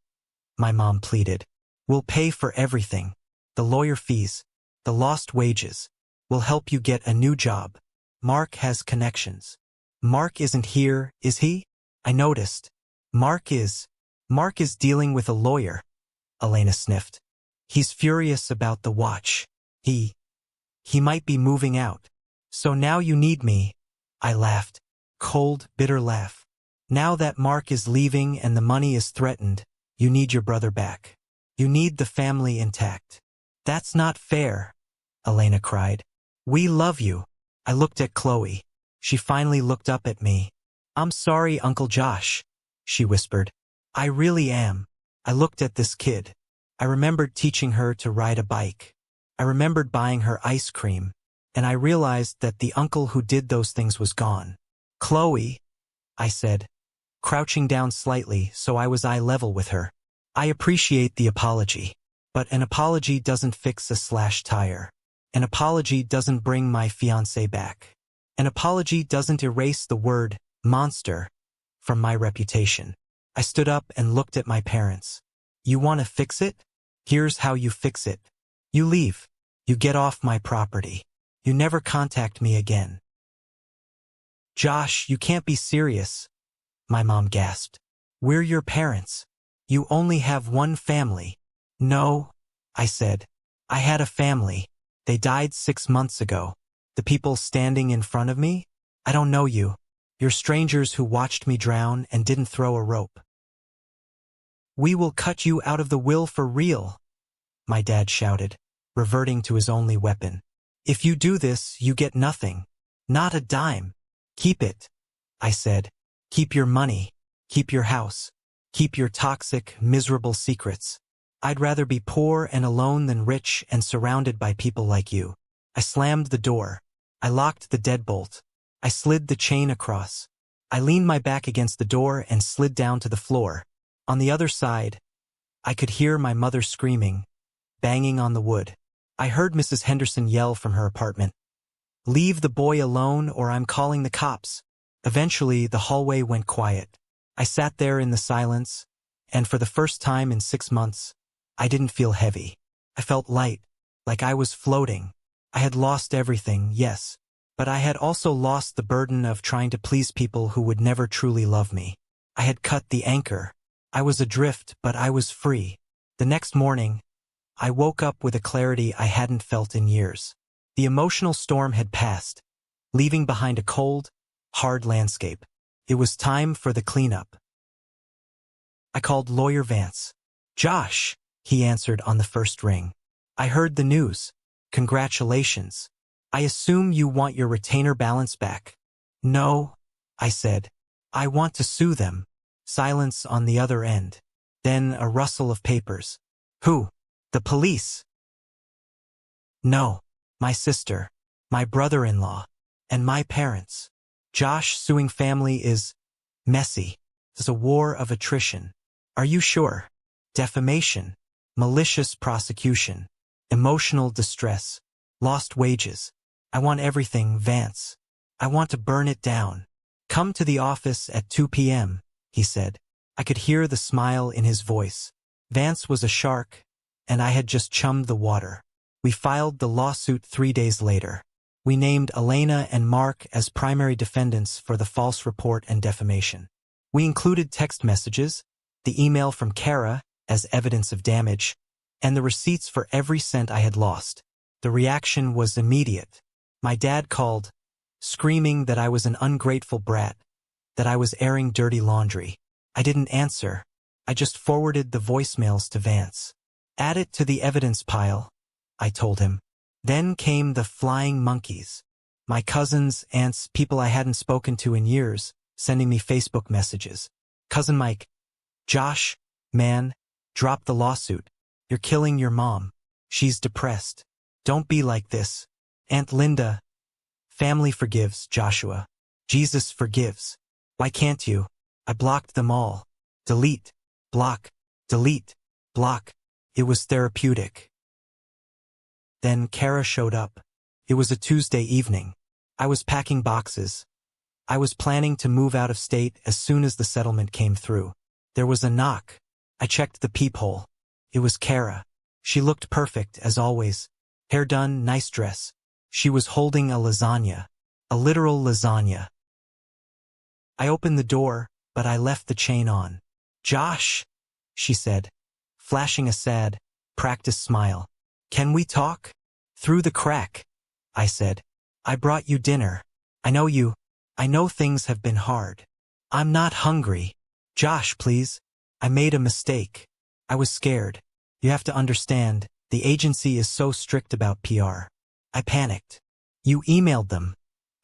my mom pleaded. "We'll pay for everything. The lawyer fees, the lost wages. We'll help you get a new job. Mark has connections." "Mark isn't here, is he?" I noticed. Mark is dealing with a lawyer," Elena sniffed. "He's furious about the watch. He might be moving out. So now you need me." I laughed. Cold, bitter laugh. "Now that Mark is leaving and the money is threatened, you need your brother back. You need the family intact." "That's not fair," Elena cried. "We love you." I looked at Chloe. She finally looked up at me. "I'm sorry, Uncle Josh," she whispered. "I really am." I looked at this kid. I remembered teaching her to ride a bike. I remembered buying her ice cream. And I realized that the uncle who did those things was gone. "Chloe," I said, crouching down slightly so I was eye level with her. "I appreciate the apology. But an apology doesn't fix a slashed tire. An apology doesn't bring my fiancé back. An apology doesn't erase the word monster from my reputation." I stood up and looked at my parents. "You want to fix it? Here's how you fix it. You leave. You get off my property. You never contact me again." "Josh, you can't be serious," my mom gasped. "We're your parents. You only have one family." "No," I said. "I had a family. They died 6 months ago. The people standing in front of me? I don't know you. You're strangers who watched me drown and didn't throw a rope." "We will cut you out of the will for real," my dad shouted, reverting to his only weapon. "If you do this, you get nothing. Not a dime. Keep it," I said. "Keep your money. Keep your house. Keep your toxic, miserable secrets. I'd rather be poor and alone than rich and surrounded by people like you." I slammed the door. I locked the deadbolt. I slid the chain across. I leaned my back against the door and slid down to the floor. On the other side, I could hear my mother screaming, banging on the wood. I heard Mrs. Henderson yell from her apartment, "Leave the boy alone or I'm calling the cops." Eventually, the hallway went quiet. I sat there in the silence, and for the first time in 6 months, I didn't feel heavy. I felt light, like I was floating. I had lost everything, yes, but I had also lost the burden of trying to please people who would never truly love me. I had cut the anchor. I was adrift, but I was free. The next morning, I woke up with a clarity I hadn't felt in years. The emotional storm had passed, leaving behind a cold, hard landscape. It was time for the cleanup. I called Lawyer Vance. "Josh," he answered on the first ring. "I heard the news. Congratulations. I assume you want your retainer balance back." "No," I said. "I want to sue them." Silence on the other end. Then a rustle of papers. "Who? The police?" "No. My sister, my brother-in-law, and my parents. Josh suing family is messy. It's a war of attrition. Are you sure? Defamation, malicious prosecution, emotional distress, lost wages. I want everything, Vance. I want to burn it down. Come to the office at 2 p.m., he said. I could hear the smile in his voice. Vance was a shark, and I had just chummed the water. We filed the lawsuit 3 days later. We named Elena and Mark as primary defendants for the false report and defamation. We included text messages, the email from Kara as evidence of damage, and the receipts for every cent I had lost. The reaction was immediate. My dad called, screaming that I was an ungrateful brat, that I was airing dirty laundry. I didn't answer. I just forwarded the voicemails to Vance. Add it to the evidence pile, I told him. Then came the flying monkeys. My cousins, aunts, people I hadn't spoken to in years, sending me Facebook messages. Cousin Mike, Josh, man, drop the lawsuit. You're killing your mom. She's depressed. Don't be like this. Aunt Linda, family forgives, Joshua. Jesus forgives. Why can't you? I blocked them all. Delete, block, delete, block. It was therapeutic. Then Kara showed up. It was a Tuesday evening. I was packing boxes. I was planning to move out of state as soon as the settlement came through. There was a knock. I checked the peephole. It was Kara. She looked perfect, as always. Hair done, nice dress. She was holding a lasagna. A literal lasagna. I opened the door, but I left the chain on. Josh, she said, flashing a sad, practiced smile. Can we talk? Through the crack, I said. I brought you dinner. I know things have been hard. I'm not hungry. Josh, please. I made a mistake. I was scared. You have to understand, the agency is so strict about PR. I panicked. You emailed them,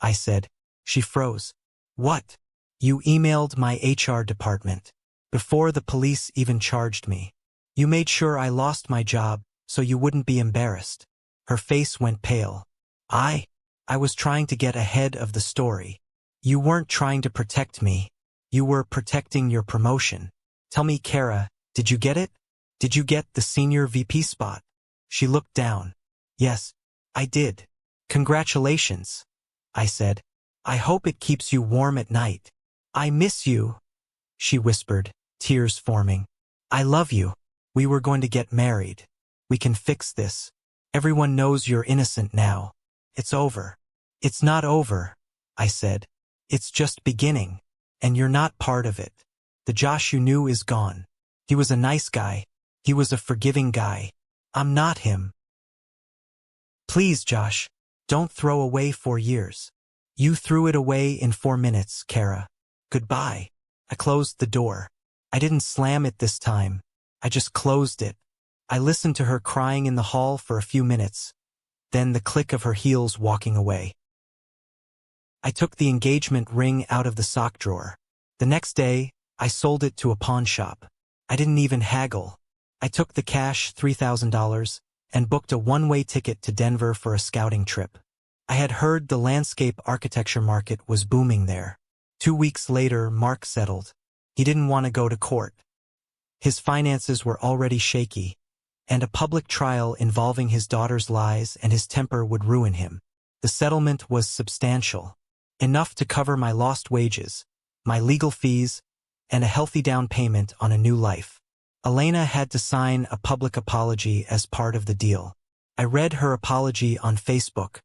I said. She froze. What? You emailed my HR department. Before the police even charged me. You made sure I lost my job, so you wouldn't be embarrassed. Her face went pale. I was trying to get ahead of the story. You weren't trying to protect me. You were protecting your promotion. Tell me, Kara, did you get it? Did you get the senior VP spot? She looked down. Yes, I did. Congratulations, I said. I hope it keeps you warm at night. I miss you, she whispered, tears forming. I love you. We were going to get married. We can fix this. Everyone knows you're innocent now. It's over. It's not over, I said. It's just beginning. And you're not part of it. The Josh you knew is gone. He was a nice guy. He was a forgiving guy. I'm not him. Please, Josh, don't throw away 4 years. You threw it away in 4 minutes, Kara. Goodbye. I closed the door. I didn't slam it this time. I just closed it. I listened to her crying in the hall for a few minutes, then the click of her heels walking away. I took the engagement ring out of the sock drawer. The next day, I sold it to a pawn shop. I didn't even haggle. I took the cash, $3,000, and booked a one-way ticket to Denver for a scouting trip. I had heard the landscape architecture market was booming there. 2 weeks later, Mark settled. He didn't want to go to court. His finances were already shaky, and a public trial involving his daughter's lies and his temper would ruin him. The settlement was substantial, enough to cover my lost wages, my legal fees, and a healthy down payment on a new life. Elena had to sign a public apology as part of the deal. I read her apology on Facebook.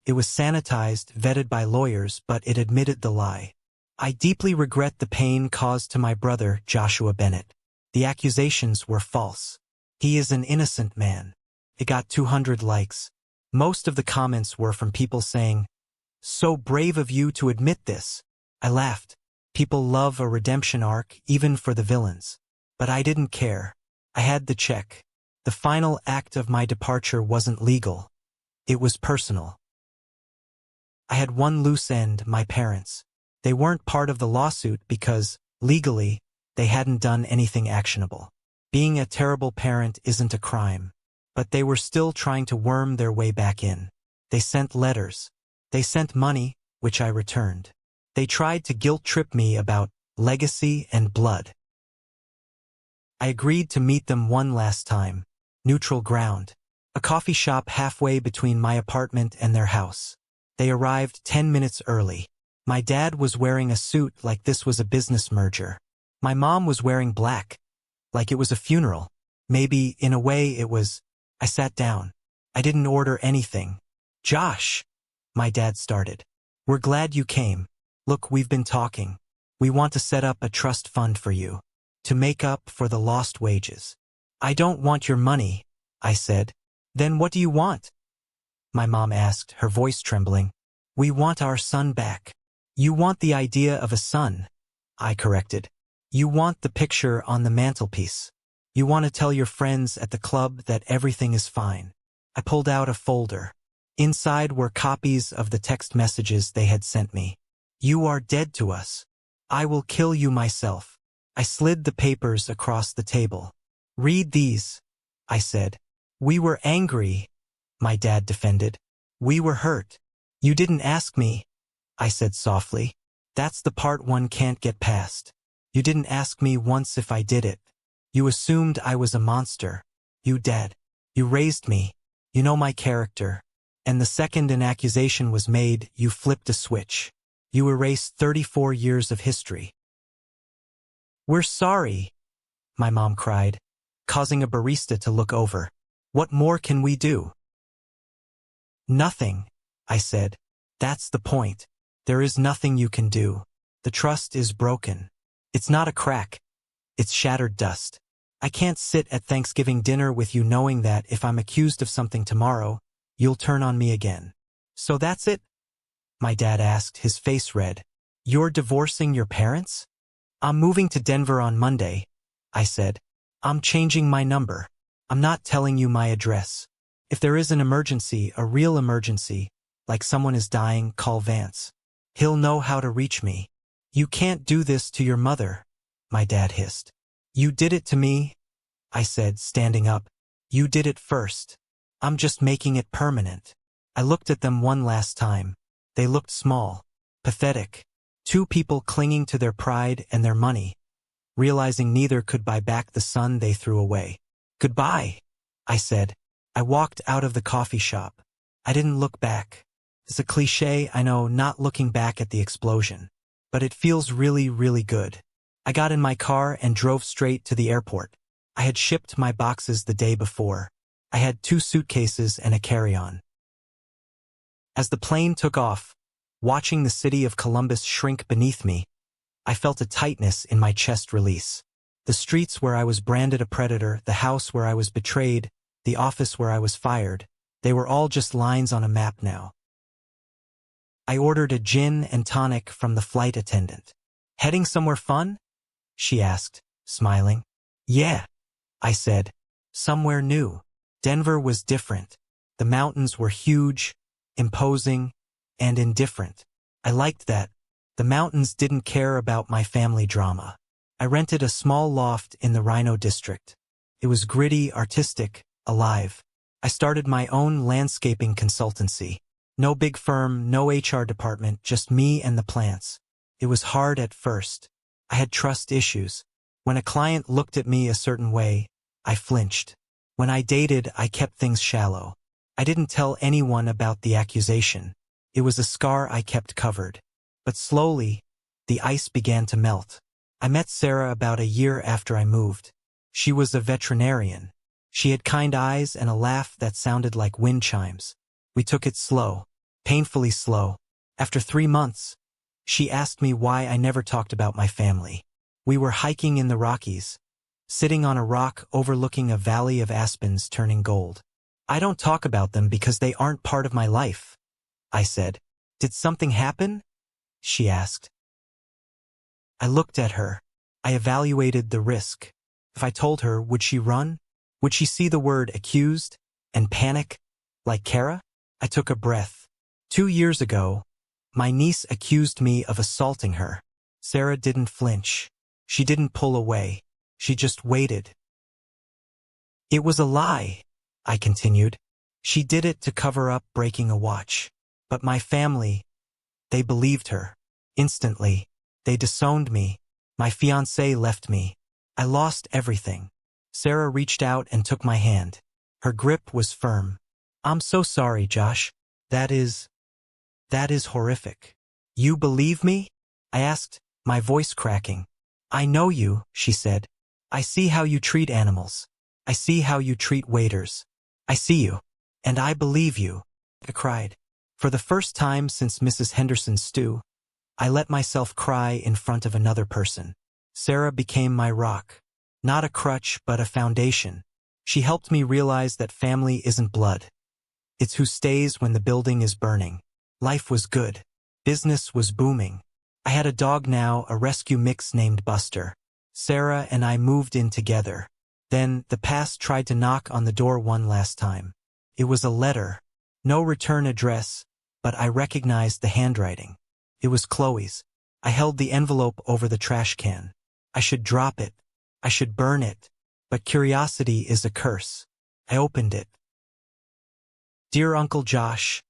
It was sanitized, vetted by lawyers, but it admitted the lie. I deeply regret the pain caused to my brother, Joshua Bennett. The accusations were false. He is an innocent man. It got 200 likes. Most of the comments were from people saying, "So brave of you to admit this." I laughed. People love a redemption arc, even for the villains. But I didn't care. I had the check. The final act of my departure wasn't legal. It was personal. I had one loose end, my parents. They weren't part of the lawsuit because, legally, they hadn't done anything actionable. Being a terrible parent isn't a crime. But they were still trying to worm their way back in. They sent letters. They sent money, which I returned. They tried to guilt-trip me about legacy and blood. I agreed to meet them one last time. Neutral ground. A coffee shop halfway between my apartment and their house. They arrived 10 minutes early. My dad was wearing a suit like this was a business merger. My mom was wearing black, like it was a funeral. Maybe, in a way, it was. I sat down. I didn't order anything. "Josh," my dad started. "We're glad you came. Look, we've been talking. We want to set up a trust fund for you, to make up for the lost wages. I don't want your money, I said. Then what do you want? My mom asked, her voice trembling. We want our son back. You want the idea of a son, I corrected. You want the picture on the mantelpiece. You want to tell your friends at the club that everything is fine. I pulled out a folder. Inside were copies of the text messages they had sent me. You are dead to us. I will kill you myself. I slid the papers across the table. Read these, I said. We were angry, my dad defended. We were hurt. You didn't ask me, I said softly. That's the part one can't get past. You didn't ask me once if I did it. You assumed I was a monster. You did. You raised me. You know my character. And the second an accusation was made, you flipped a switch. You erased 34 years of history. We're sorry, my mom cried, causing a barista to look over. What more can we do? Nothing, I said. That's the point. There is nothing you can do. The trust is broken. It's not a crack. It's shattered dust. I can't sit at Thanksgiving dinner with you knowing that if I'm accused of something tomorrow, you'll turn on me again. So that's it? My dad asked, his face red. You're divorcing your parents? I'm moving to Denver on Monday, I said. I'm changing my number. I'm not telling you my address. If there is an emergency, a real emergency, like someone is dying, call Vance. He'll know how to reach me. You can't do this to your mother, my dad hissed. You did it to me, I said, standing up. You did it first. I'm just making it permanent. I looked at them one last time. They looked small, pathetic. Two people clinging to their pride and their money, realizing neither could buy back the son they threw away. Goodbye, I said. I walked out of the coffee shop. I didn't look back. It's a cliché, I know, not looking back at the explosion. But it feels really, really good. I got in my car and drove straight to the airport. I had shipped my boxes the day before. I had 2 suitcases and a carry-on. As the plane took off, watching the city of Columbus shrink beneath me, I felt a tightness in my chest release. The streets where I was branded a predator, the house where I was betrayed, the office where I was fired, they were all just lines on a map now. I ordered a gin and tonic from the flight attendant. Heading somewhere fun? She asked, smiling. Yeah, I said. Somewhere new. Denver was different. The mountains were huge, imposing, and indifferent. I liked that. The mountains didn't care about my family drama. I rented a small loft in the Rhino district. It was gritty, artistic, alive. I started my own landscaping consultancy. No big firm, no HR department, just me and the plants. It was hard at first. I had trust issues. When a client looked at me a certain way, I flinched. When I dated, I kept things shallow. I didn't tell anyone about the accusation. It was a scar I kept covered. But slowly, the ice began to melt. I met Sarah about a year after I moved. She was a veterinarian. She had kind eyes and a laugh that sounded like wind chimes. We took it slow, painfully slow. After 3 months, she asked me why I never talked about my family. We were hiking in the Rockies, sitting on a rock overlooking a valley of aspens turning gold. I don't talk about them because they aren't part of my life, I said. Did something happen? She asked. I looked at her. I evaluated the risk. If I told her, would she run? Would she see the word accused and panic, like Kara? I took a breath. 2 years ago, my niece accused me of assaulting her. Sarah didn't flinch. She didn't pull away. She just waited. It was a lie, I continued. She did it to cover up breaking a watch. But my family, they believed her. Instantly, they disowned me. My fiancé left me. I lost everything. Sarah reached out and took my hand. Her grip was firm. I'm so sorry, Josh. That is horrific. You believe me? I asked, my voice cracking. I know you, she said. I see how you treat animals. I see how you treat waiters. I see you. And I believe you. I cried. For the first time since Mrs. Henderson's stew, I let myself cry in front of another person. Sarah became my rock. Not a crutch, but a foundation. She helped me realize that family isn't blood. It's who stays when the building is burning. Life was good. Business was booming. I had a dog now, a rescue mix named Buster. Sarah and I moved in together. Then, the past tried to knock on the door one last time. It was a letter. No return address, but I recognized the handwriting. It was Chloe's. I held the envelope over the trash can. I should drop it. I should burn it. But curiosity is a curse. I opened it. Dear Uncle Josh,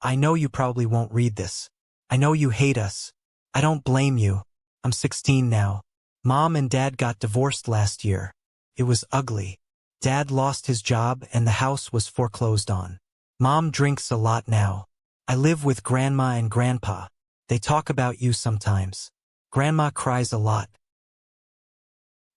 I know you probably won't read this. I know you hate us. I don't blame you. I'm 16 now. Mom and Dad got divorced last year. It was ugly. Dad lost his job and the house was foreclosed on. Mom drinks a lot now. I live with Grandma and Grandpa. They talk about you sometimes. Grandma cries a lot.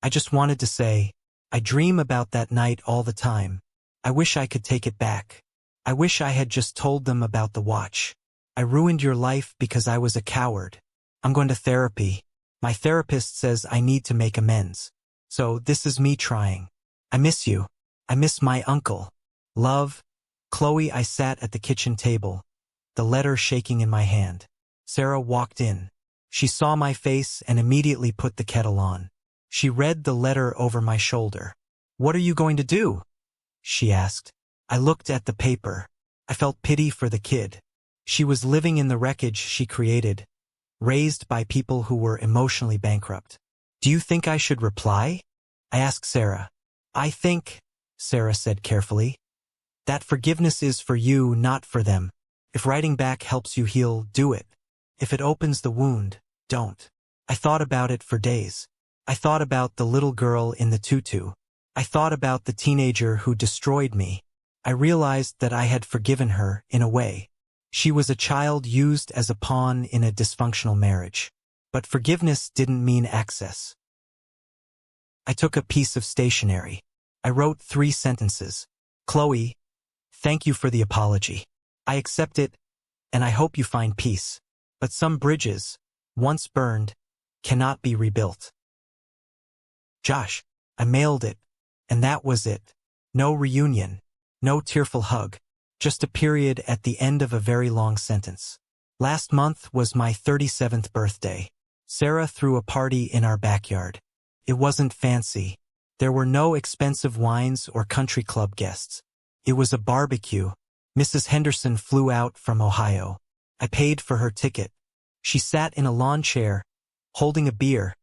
I just wanted to say, I dream about that night all the time. I wish I could take it back. I wish I had just told them about the watch. I ruined your life because I was a coward. I'm going to therapy. My therapist says I need to make amends. So this is me trying. I miss you. I miss my uncle. Love, Chloe. I sat at the kitchen table, the letter shaking in my hand. Sarah walked in. She saw my face and immediately put the kettle on. She read the letter over my shoulder. What are you going to do? She asked. I looked at the paper. I felt pity for the kid. She was living in the wreckage she created, raised by people who were emotionally bankrupt. Do you think I should reply? I asked Sarah. I think, Sarah said carefully, that forgiveness is for you, not for them. If writing back helps you heal, do it. If it opens the wound, don't. I thought about it for days. I thought about the little girl in the tutu. I thought about the teenager who destroyed me. I realized that I had forgiven her, in a way. She was a child used as a pawn in a dysfunctional marriage. But forgiveness didn't mean access. I took a piece of stationery. I wrote 3 sentences. Chloe, thank you for the apology. I accept it, and I hope you find peace. But some bridges, once burned, cannot be rebuilt. Josh, I mailed it, and that was it. No reunion, no tearful hug, just a period at the end of a very long sentence. Last month was my 37th birthday. Sarah threw a party in our backyard. It wasn't fancy. There were no expensive wines or country club guests. It was a barbecue. Mrs. Henderson flew out from Ohio. I paid for her ticket. She sat in a lawn chair, holding a beer,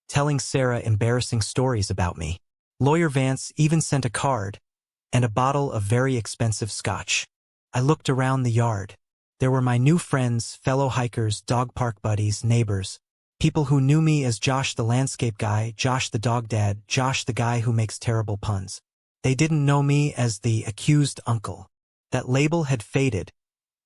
telling Sarah embarrassing stories about me. Lawyer Vance even sent a card and a bottle of very expensive scotch. I looked around the yard. There were my new friends, fellow hikers, dog park buddies, neighbors, people who knew me as Josh the landscape guy, Josh the dog dad, Josh the guy who makes terrible puns. They didn't know me as the accused uncle. That label had faded,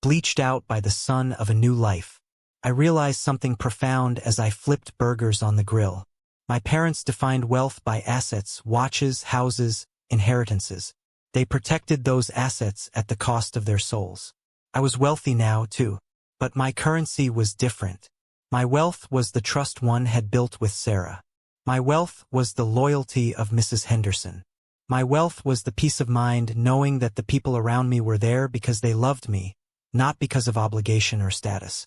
bleached out by the sun of a new life. I realized something profound as I flipped burgers on the grill. My parents defined wealth by assets, watches, houses, inheritances. They protected those assets at the cost of their souls. I was wealthy now, too. But my currency was different. My wealth was the trust one had built with Sarah. My wealth was the loyalty of Mrs. Henderson. My wealth was the peace of mind knowing that the people around me were there because they loved me, not because of obligation or status.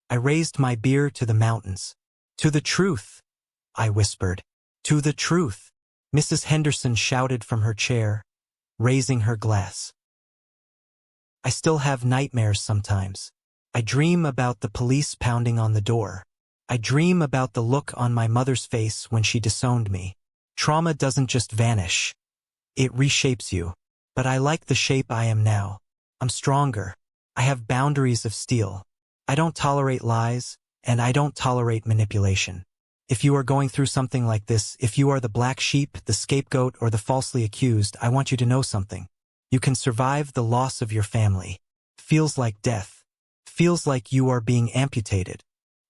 I raised my beer to the mountains. To the truth, I whispered. To the truth, Mrs. Henderson shouted from her chair, raising her glass. I still have nightmares sometimes. I dream about the police pounding on the door. I dream about the look on my mother's face when she disowned me. Trauma doesn't just vanish. It reshapes you. But I like the shape I am now. I'm stronger. I have boundaries of steel. I don't tolerate lies, and I don't tolerate manipulation. If you are going through something like this, if you are the black sheep, the scapegoat, or the falsely accused, I want you to know something. You can survive the loss of your family. Feels like death. Feels like you are being amputated.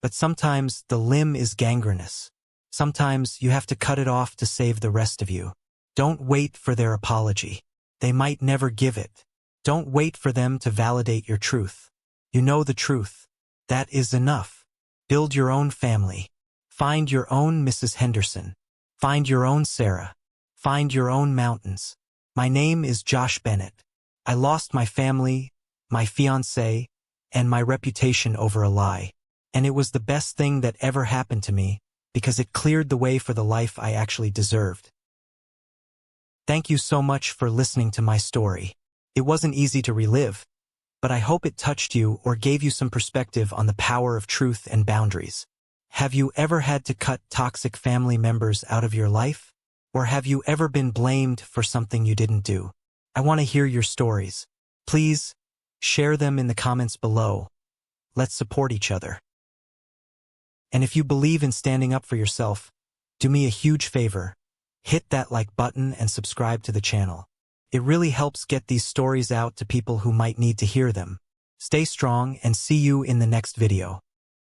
But sometimes the limb is gangrenous. Sometimes you have to cut it off to save the rest of you. Don't wait for their apology. They might never give it. Don't wait for them to validate your truth. You know the truth. That is enough. Build your own family. Find your own Mrs. Henderson. Find your own Sarah. Find your own mountains. My name is Josh Bennett. I lost my family, my fiancé, and my reputation over a lie. And it was the best thing that ever happened to me, because it cleared the way for the life I actually deserved. Thank you so much for listening to my story. It wasn't easy to relive, but I hope it touched you or gave you some perspective on the power of truth and boundaries. Have you ever had to cut toxic family members out of your life? Or have you ever been blamed for something you didn't do? I want to hear your stories. Please, share them in the comments below. Let's support each other. And if you believe in standing up for yourself, do me a huge favor. Hit that like button and subscribe to the channel. It really helps get these stories out to people who might need to hear them. Stay strong and see you in the next video.